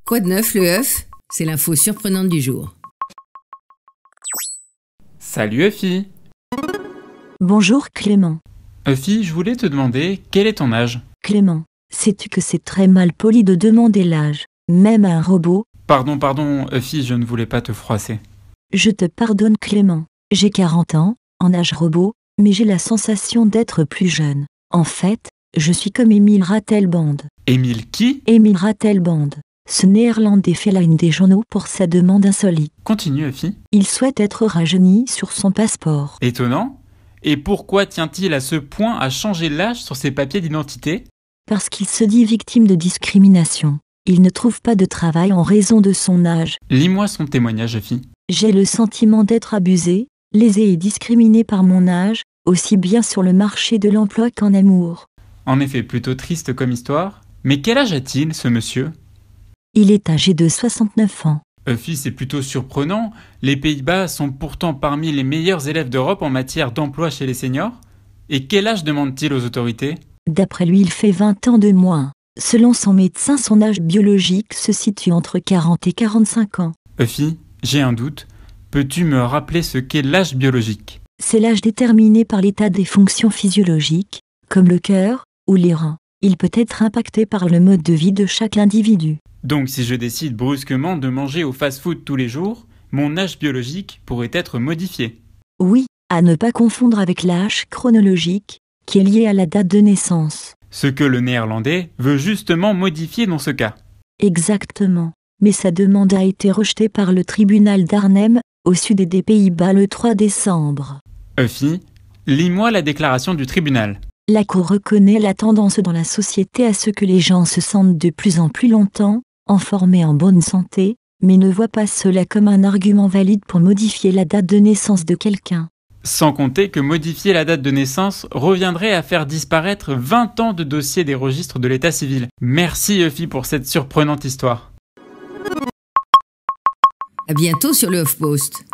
Quoi de neuf, le œuf? C'est l'info surprenante du jour. Salut Euphie. Bonjour Clément. Euphie, je voulais te demander, quel est ton âge? Clément, sais-tu que c'est très mal poli de demander l'âge, même à un robot? Pardon, Euphie, je ne voulais pas te froisser. Je te pardonne Clément. J'ai 40 ans, en âge robot, mais j'ai la sensation d'être plus jeune. En fait, je suis comme Emile Ratelband. Émile qui? Emile Ratelband. Ce néerlandais fait la une des journaux pour sa demande insolite. Continue Euphie. Il souhaite être rajeuni sur son passeport. Étonnant. Et pourquoi tient-il à ce point à changer l'âge sur ses papiers d'identité? Parce qu'il se dit victime de discrimination. Il ne trouve pas de travail en raison de son âge. Lis-moi son témoignage Euphie. J'ai le sentiment d'être abusé, lésé et discriminé par mon âge, aussi bien sur le marché de l'emploi qu'en amour. En effet, plutôt triste comme histoire. Mais quel âge a-t-il, ce monsieur? Il est âgé de 69 ans. Euphie, c'est plutôt surprenant. Les Pays-Bas sont pourtant parmi les meilleurs élèves d'Europe en matière d'emploi chez les seniors. Et quel âge demande-t-il aux autorités? D'après lui, il fait 20 ans de moins. Selon son médecin, son âge biologique se situe entre 40 et 45 ans. Euphie, j'ai un doute. Peux-tu me rappeler ce qu'est l'âge biologique? C'est l'âge déterminé par l'état des fonctions physiologiques, comme le cœur ou les reins. Il peut être impacté par le mode de vie de chaque individu. Donc si je décide brusquement de manger au fast-food tous les jours, mon âge biologique pourrait être modifié. Oui, à ne pas confondre avec l'âge chronologique, qui est lié à la date de naissance. Ce que le néerlandais veut justement modifier dans ce cas. Exactement. Mais sa demande a été rejetée par le tribunal d'Arnhem, au sud des Pays-Bas le 3 décembre. Euphie, lis-moi la déclaration du tribunal. La Cour reconnaît la tendance dans la société à ce que les gens se sentent de plus en plus longtemps, informés en bonne santé, mais ne voit pas cela comme un argument valide pour modifier la date de naissance de quelqu'un. Sans compter que modifier la date de naissance reviendrait à faire disparaître 20 ans de dossiers des registres de l'état civil. Merci Euphie pour cette surprenante histoire. À bientôt sur le HuffPost.